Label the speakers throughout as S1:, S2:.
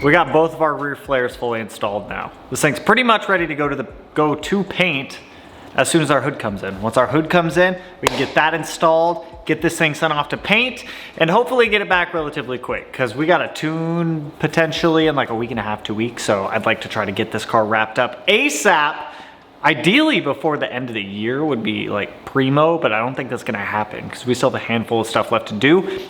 S1: We got both of our rear flares fully installed now. This thing's pretty much ready to go to paint as soon as our hood comes in. Once our hood comes in, we can get that installed, get this thing sent off to paint, and hopefully get it back relatively quick, because we got a tune potentially in like a week and a half, 2 weeks, so I'd like to try to get this car wrapped up ASAP. Ideally before the end of the year would be like primo, but I don't think that's gonna happen because we still have a handful of stuff left to do.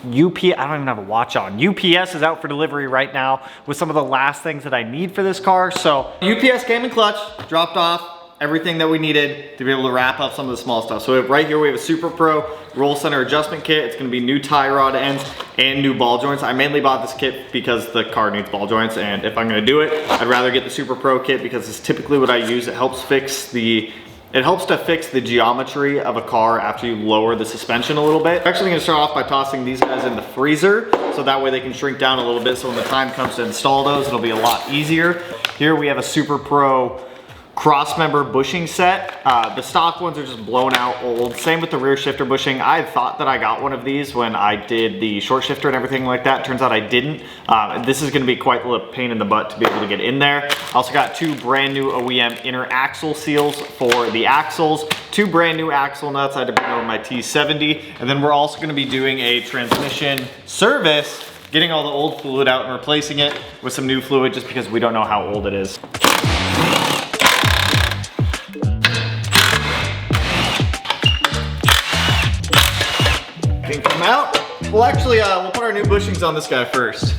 S1: I don't even have a watch on. UPS is out for delivery right now with some of the last things that I need for this car. So UPS came in clutch, dropped off everything that we needed to be able to wrap up some of the small stuff. So right here we have a Super Pro roll center adjustment kit. It's gonna be new tie rod ends and new ball joints. I mainly bought this kit because the car needs ball joints, and if I'm gonna do it, I'd rather get the Super Pro kit because it's typically what I use. It helps to fix the geometry of a car after you lower the suspension a little bit. I'm actually gonna start off by tossing these guys in the freezer, so that way they can shrink down a little bit, so when the time comes to install those, it'll be a lot easier. Here we have a Super Pro cross-member bushing set. The stock ones are just blown out old. Same with the rear shifter bushing. I thought that I got one of these when I did the short shifter and everything like that. Turns out I didn't. This is gonna be quite a pain in the butt to be able to get in there. I also got 2 brand new OEM inner axle seals for the axles, 2 brand new axle nuts. I had to bring over my T70. And then we're also gonna be doing a transmission service, getting all the old fluid out and replacing it with some new fluid just because we don't know how old it is. Come out. Well, actually, we'll put our new bushings on this guy first.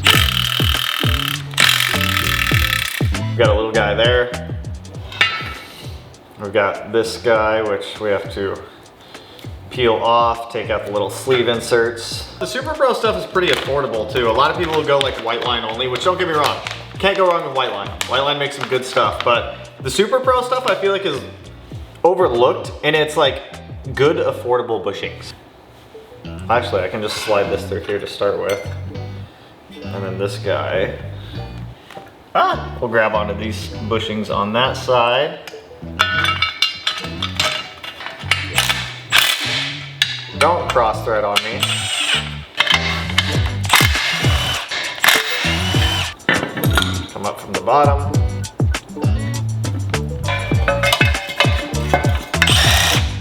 S1: We've got a little guy there. We've got this guy, which we have to peel off, take out the little sleeve inserts. The Super Pro stuff is pretty affordable too. A lot of people will go like white line only, which don't get me wrong. Can't go wrong with white line. White line makes some good stuff, but the Super Pro stuff I feel like is overlooked, and it's like good affordable bushings. Actually, I can just slide this through here to start with. And then this guy. We'll grab onto these bushings on that side. Don't cross thread on me. Come up from the bottom.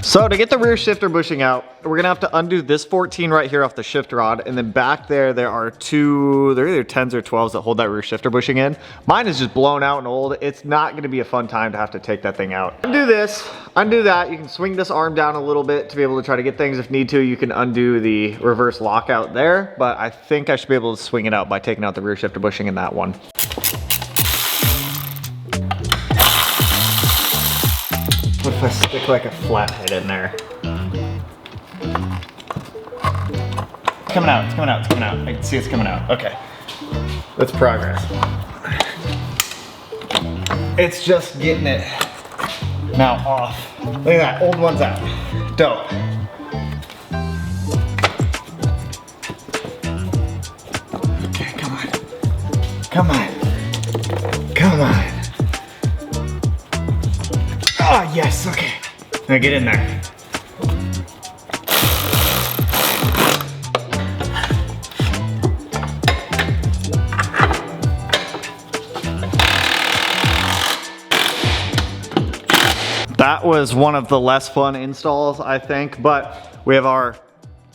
S1: So to get the rear shifter bushing out, we're gonna have to undo this 14 right here off the shift rod, and then back there are 2, they're either 10s or 12s that hold that rear shifter bushing in. Mine is just blown out and old. It's not gonna be a fun time to have to take that thing out. Undo this, undo that. You can swing this arm down a little bit to be able to try to get things if need to. You can undo the reverse lockout there, but I think I should be able to swing it out by taking out the rear shifter bushing in that one. What if I stick like a flathead in there? It's coming out, it's coming out, it's coming out. I can see it's coming out. Okay. That's progress. It's just getting it now off. Look at that, old one's out. Dope. Okay, come on. Come on. Come on. Oh, yes, okay. Now get in there. That was one of the less fun installs, I think, but we have our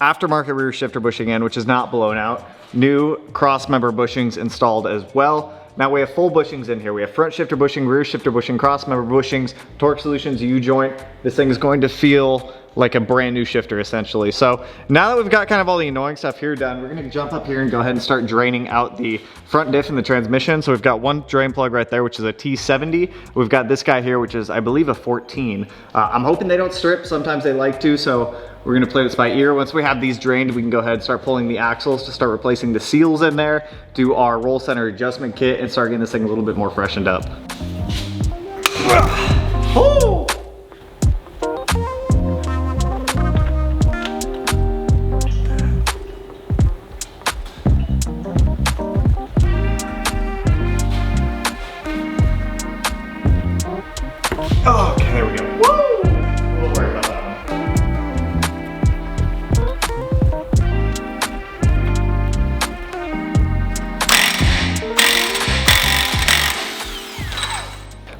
S1: aftermarket rear shifter bushing in, which is not blown out. New cross member bushings installed as well. Now we have full bushings in here. We have front shifter bushing, rear shifter bushing, cross member bushings, Torque Solutions U-joint. This thing is going to feel like a brand new shifter essentially. So now that we've got kind of all the annoying stuff here done, we're gonna jump up here and go ahead and start draining out the front diff and the transmission. So we've got one drain plug right there, which is a T70. We've got this guy here, which is, I believe, a 14. I'm hoping they don't strip. Sometimes they like to, so we're gonna play this by ear. Once we have these drained, we can go ahead and start pulling the axles to start replacing the seals in there, do our roll center adjustment kit, and start getting this thing a little bit more freshened up. Oh! Okay, there we go. Woo! We'll worry about that one.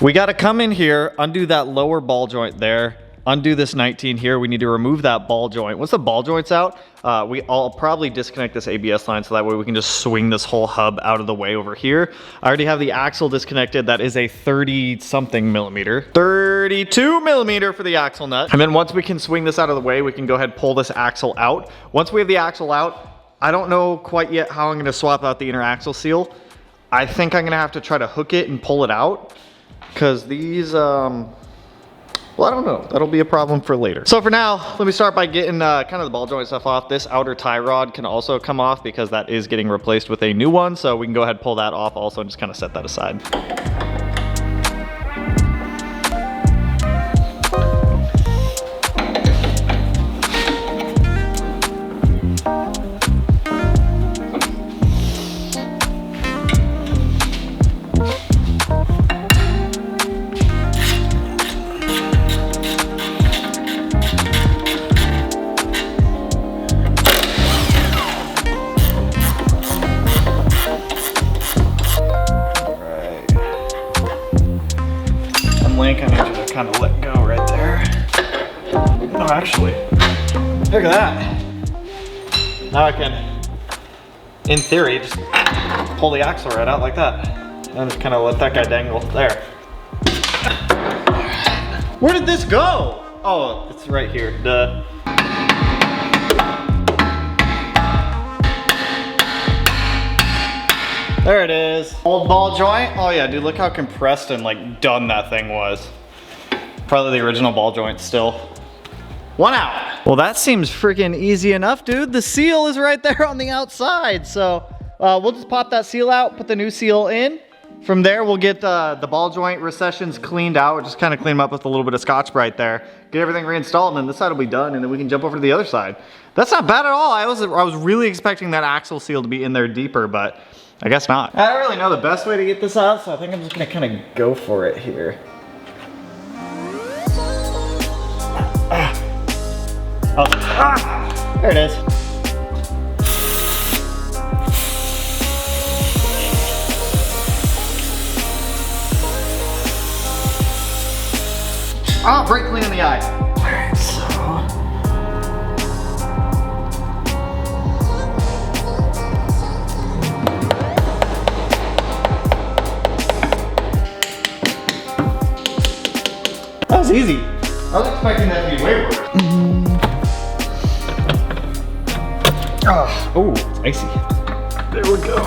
S1: We gotta come in here, undo that lower ball joint there, undo this 19 here. We need to remove that ball joint. Once the ball joint's out, I'll probably disconnect this ABS line so that way we can just swing this whole hub out of the way over here. I already have the axle disconnected. That is a 30 something millimeter, 32 millimeter for the axle nut. And then once we can swing this out of the way, we can go ahead and pull this axle out. Once we have the axle out, I don't know quite yet how I'm gonna swap out the inner axle seal. I think I'm gonna have to try to hook it and pull it out, because these, well, I don't know. That'll be a problem for later. So for now, let me start by getting kind of the ball joint stuff off. This outer tie rod can also come off because that is getting replaced with a new one. So we can go ahead and pull that off also and just kind of set that aside. I need you to kind of let go right there. Oh, actually, look at that. Now I can, in theory, just pull the axle right out like that. And just kind of let that guy dangle there. Where did this go? Oh, it's right here, duh. There it is. Old ball joint. Oh yeah, dude, look how compressed and like done that thing was. Probably the original ball joint still. One out. Well, that seems freaking easy enough, dude. The seal is right there on the outside. So we'll just pop that seal out, put the new seal in. From there, we'll get the ball joint recessions cleaned out. Just kind of clean them up with a little bit of Scotch-Brite there. Get everything reinstalled, and then this side will be done, and then we can jump over to the other side. That's not bad at all. I was really expecting that axle seal to be in there deeper, but I guess not. I don't really know the best way to get this out, so I think I'm just gonna kind of go for it here. There it is. Oh, brake clean in the eye. All right, so. That was easy. I was expecting that to be way worse. Oh, it's icy. There we go.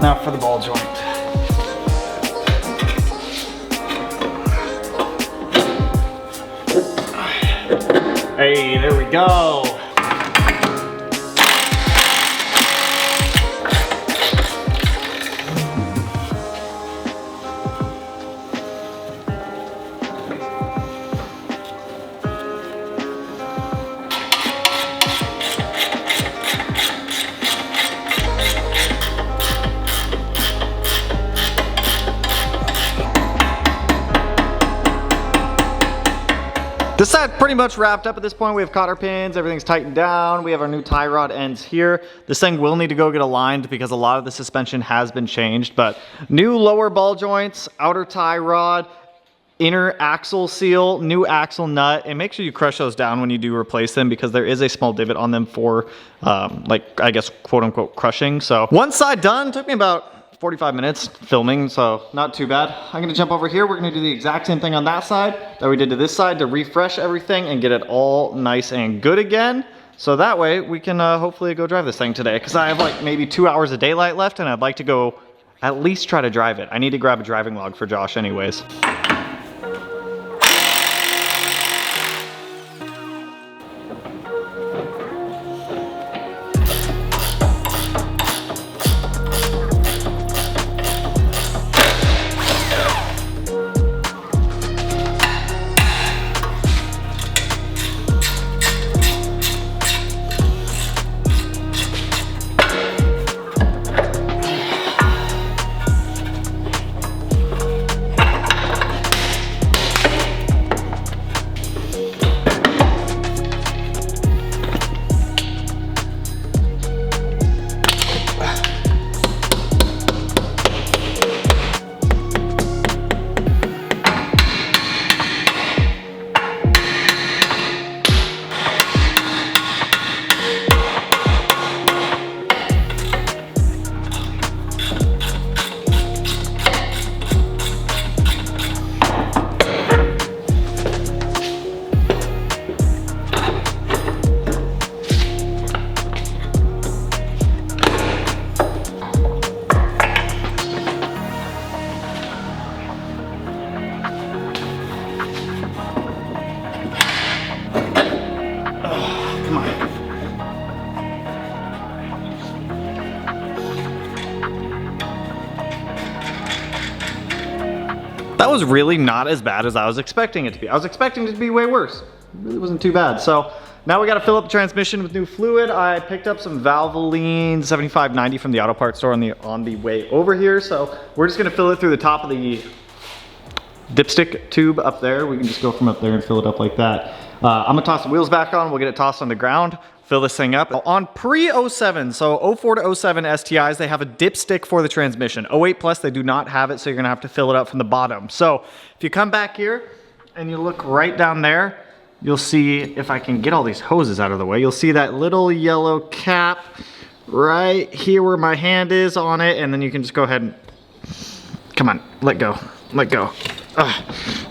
S1: Now for the ball joint. Hey, there we go. This side pretty much wrapped up at this point. We have cotter pins, everything's tightened down. We have our new tie rod ends here. This thing will need to go get aligned because a lot of the suspension has been changed, but new lower ball joints, outer tie rod, inner axle seal, new axle nut, and make sure you crush those down when you do replace them because there is a small divot on them for like, I guess, quote unquote crushing. So one side done, took me about 45 minutes filming, so not too bad. I'm gonna jump over here. We're gonna do the exact same thing on that side that we did to this side to refresh everything and get it all nice and good again. So that way we can hopefully go drive this thing today because I have like maybe 2 hours of daylight left and I'd like to go at least try to drive it. I need to grab a driving log for Josh anyways. was really not as bad as I was expecting it to be. I was expecting it to be way worse. It really wasn't too bad. So now we got to fill up the transmission with new fluid. I picked up some Valvoline 7590 from the auto parts store on the way over here. So we're just gonna fill it through the top of the dipstick tube up there. We can just go from up there and fill it up like that. I'm gonna toss the wheels back on. We'll get it tossed on the ground, fill this thing up. On pre-07, so 04 to 07 STIs, they have a dipstick for the transmission. 08 plus, they do not have it, so you're gonna have to fill it up from the bottom. So if you come back here and you look right down there, you'll see, if I can get all these hoses out of the way, you'll see that little yellow cap right here where my hand is on it, and then you can just go ahead and, come on, let go, let go.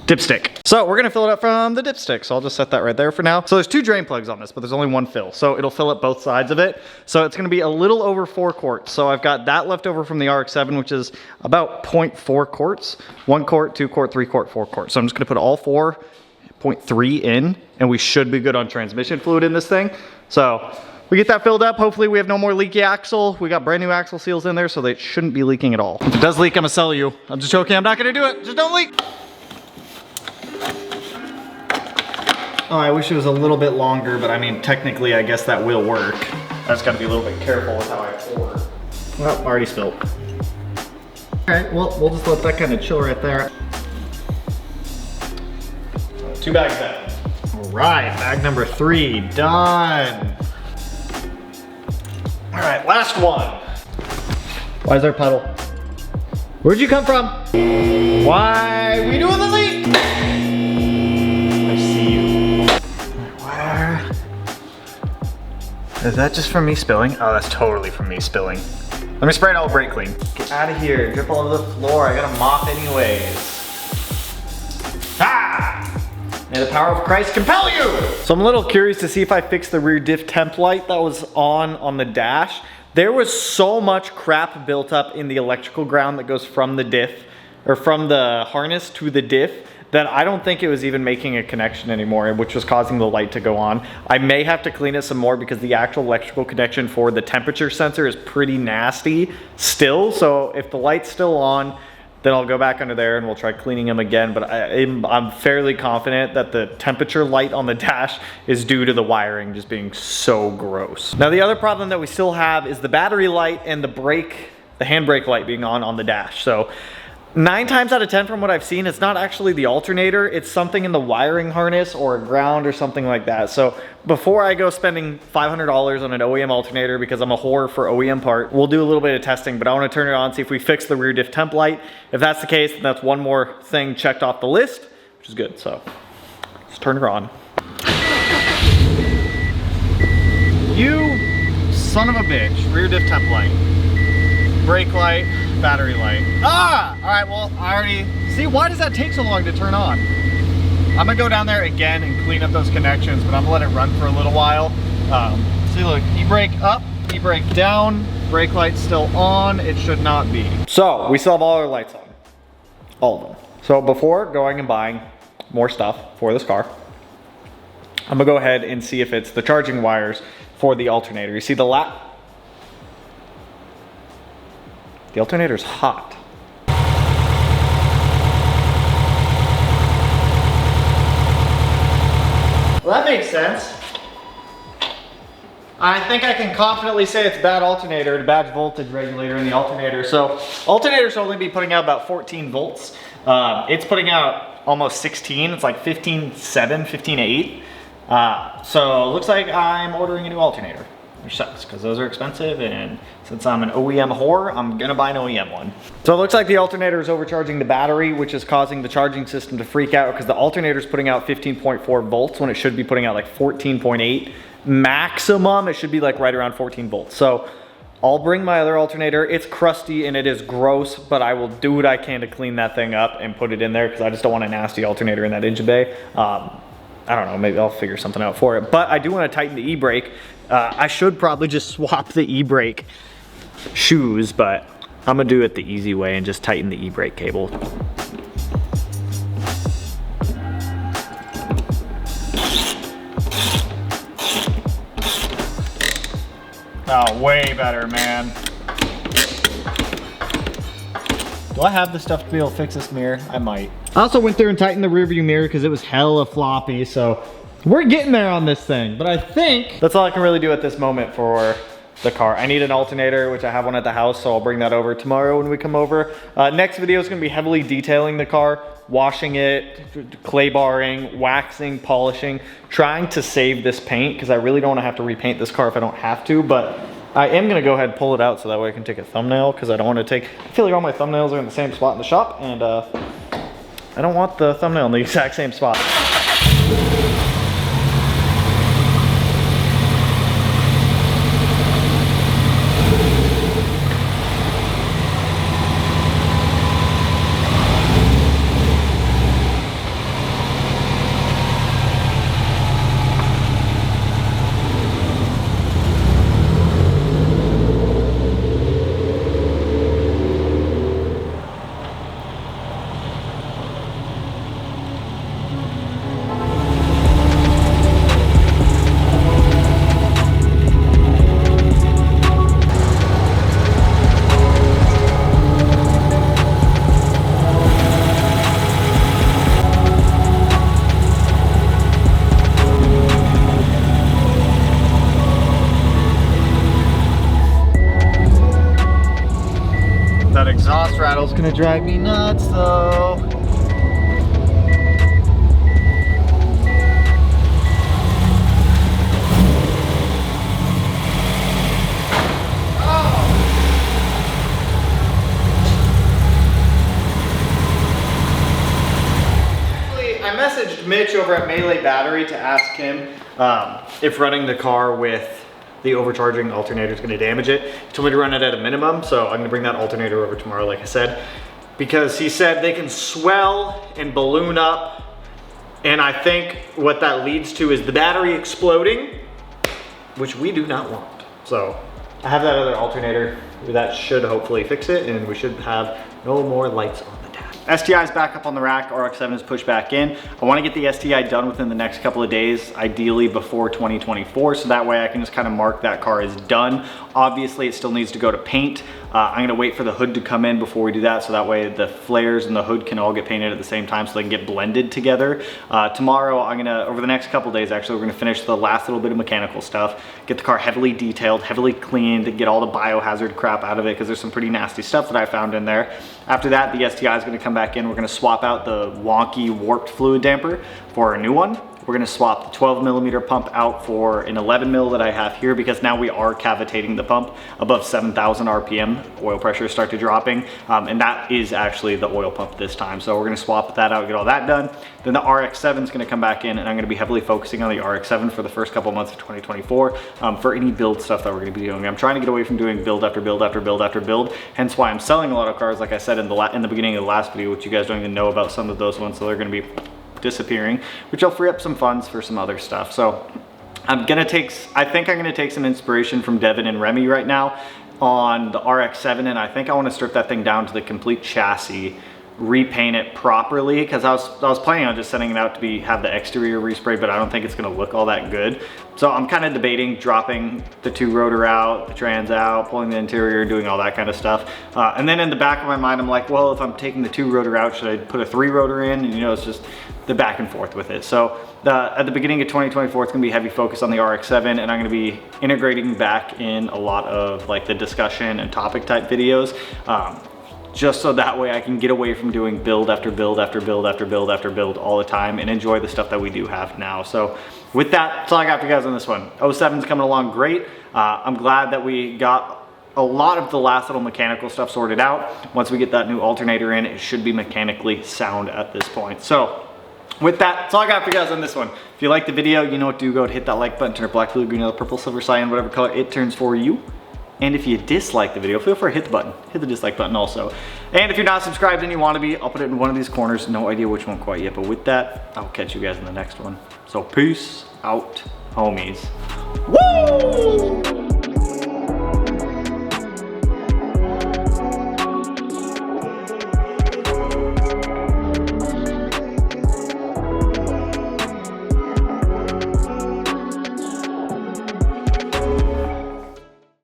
S1: Dipstick. So we're gonna fill it up from the dipstick. So I'll just set that right there for now. So there's 2 drain plugs on this, but there's only 1 fill. So it'll fill up both sides of it. So it's gonna be a little over 4 quarts. So I've got that left over from the RX-7, which is about 0.4 quarts. 1 quart, 2 quart, 3 quart, 4 quart. So I'm just gonna put all 4.3 in, and we should be good on transmission fluid in this thing. So we get that filled up. Hopefully we have no more leaky axle. We got brand new axle seals in there, so they shouldn't be leaking at all. If it does leak, I'm gonna sell you. I'm just joking, I'm not gonna do it. Just don't leak. Oh, I wish it was a little bit longer, but I mean, technically, I guess that will work. I just gotta be a little bit careful with how I pour. Well, already spilled. All right, well, we'll just let that kind of chill right there. 2 bags down. All right, bag number 3, done. All right, last one. Why is there a puddle? Where'd you come from? Why are we doing the leak? I see you. Where? Is that just from me spilling? Oh, that's totally from me spilling. Let me spray it all brake clean. Get out of here, drip all over the floor. I gotta mop anyways. Ah! May the power of Christ compel you! So I'm a little curious to see if I fix the rear diff temp light that was on the dash. There was so much crap built up in the electrical ground that goes from the diff, or from the harness to the diff, that I don't think it was even making a connection anymore, which was causing the light to go on. I may have to clean it some more because the actual electrical connection for the temperature sensor is pretty nasty still. So if the light's still on, then I'll go back under there and we'll try cleaning them again. But I'm fairly confident that the temperature light on the dash is due to the wiring just being so gross. Now the other problem that we still have is the battery light and the handbrake light being on the dash. So 9 times out of 10 from what I've seen, it's not actually the alternator, it's something in the wiring harness or a ground or something like that. So before I go spending $500 on an OEM alternator because I'm a whore for OEM part, we'll do a little bit of testing, but I wanna turn it on, see if we fix the rear diff temp light. If that's the case, then that's one more thing checked off the list, which is good. So let's turn her on. You son of a bitch, rear diff temp light. Brake light, battery light. Ah! All right, well, I already, see, why does that take so long to turn on? I'm gonna go down there again and clean up those connections, but I'm gonna let it run for a little while. See, look, e-brake up, e-brake down, brake light's still on, it should not be. So, we still have all our lights on, all of them. So before going and buying more stuff for this car, I'm gonna go ahead and see if it's the charging wires for the alternator. You see the alternator's hot. Well, that makes sense. I think I can confidently say it's bad alternator, a bad voltage regulator in the alternator. So alternators should only be putting out about 14 volts. It's putting out almost 16. It's like 15.7, 15.8. So it looks like I'm ordering a new alternator, which sucks because those are expensive, and since I'm an OEM whore, I'm gonna buy an OEM one. So it looks like the alternator is overcharging the battery, which is causing the charging system to freak out because the alternator is putting out 15.4 volts when it should be putting out like 14.8. Maximum, it should be like right around 14 volts. So I'll bring my other alternator. It's crusty and it is gross, but I will do what I can to clean that thing up and put it in there because I just don't want a nasty alternator in that engine bay. I don't know, maybe I'll figure something out for it. But I do want to tighten the e-brake. I should probably just swap the e-brake shoes, but I'm gonna do it the easy way and just tighten the e-brake cable. Oh, way better, man. Do I have the stuff to be able to fix this mirror? I might. I also went through and tightened the rear view mirror because it was hella floppy, so we're getting there on this thing. But I think that's all I can really do at this moment for the car. I need an alternator, which I have one at the house, so I'll bring that over tomorrow when we come over. Next video is gonna be heavily detailing the car, washing it, clay barring, waxing, polishing, trying to save this paint because I really don't wanna have to repaint this car if I don't have to, but I am gonna go ahead and pull it out so that way I can take a thumbnail because I don't wanna take, I feel like all my thumbnails are in the same spot in the shop and I don't want the thumbnail in the exact same spot. That exhaust rattle's gonna drive me nuts though. I messaged Mitch over at Melee Battery to ask him if running the car with the overcharging alternator is going to damage it. He told me to run it at a minimum, so I'm going to bring that alternator over tomorrow, like I said, because he said they can swell and balloon up, and I think what that leads to is the battery exploding, which we do not want. So I have that other alternator that should hopefully fix it, and we should have no more lights on. STI is back up on the rack, RX-7 is pushed back in. I want to get the STI done within the next couple of days, ideally before 2024, so that way I can just kind of mark that car as done. Obviously, it still needs to go to paint. I'm going to wait for the hood to come in before we do that, so that way the flares and the hood can all get painted at the same time so they can get blended together. Tomorrow, over the next couple of days, actually, we're going to finish the last little bit of mechanical stuff, get the car heavily detailed, heavily cleaned, get all the biohazard crap out of it because there's some pretty nasty stuff that I found in there. After that, the STI is going to come back in. We're going to swap out the wonky warped fluid damper for a new one. We're going to swap the 12 millimeter pump out for an 11 mil that I have here because now we are cavitating the pump above 7,000 RPM. Oil pressure started dropping, and that is actually the oil pump this time. So we're going to swap that out, get all that done. Then the RX-7 is going to come back in, and I'm going to be heavily focusing on the RX-7 for the first couple months of 2024 for any build stuff that we're going to be doing. I'm trying to get away from doing build after build after build after build, hence why I'm selling a lot of cars, like I said in the beginning of the last video, which you guys don't even know about some of those ones, so they're going to be disappearing, which will free up some funds for some other stuff. So I think I'm gonna take some inspiration from Devin and Remy right now on the RX-7, and I think I want to strip that thing down to the complete chassis, repaint it properly, because I was planning on just sending it out to have the exterior respray, but I don't think it's going to look all that good. So I'm kind of debating dropping the 2-rotor out, the trans out, pulling the interior, doing all that kind of stuff. And then in the back of my mind, I'm like, well, if I'm taking the 2-rotor out, should I put a 3-rotor in? And you know, it's just the back and forth with it. So at the beginning of 2024, it's gonna be heavy focus on the RX-7, and I'm gonna be integrating back in a lot of like the discussion and topic type videos. Just so that way I can get away from doing build after build after build after build after build all the time and enjoy the stuff that we do have now. So with that, that's all I got for you guys on this one. 07's coming along great. I'm glad that we got a lot of the last little mechanical stuff sorted out. Once we get that new alternator in, it should be mechanically sound at this point. So with that, that's all I got for you guys on this one. If you like the video, you know what to do. Go ahead and hit that like button, turn it black, blue, green, yellow, purple, silver, cyan, whatever color it turns for you. And if you dislike the video, feel free to hit the button. Hit the dislike button also. And if you're not subscribed and you want to be, I'll put it in one of these corners. No idea which one quite yet, but with that, I'll catch you guys in the next one. So peace out, homies. Woo!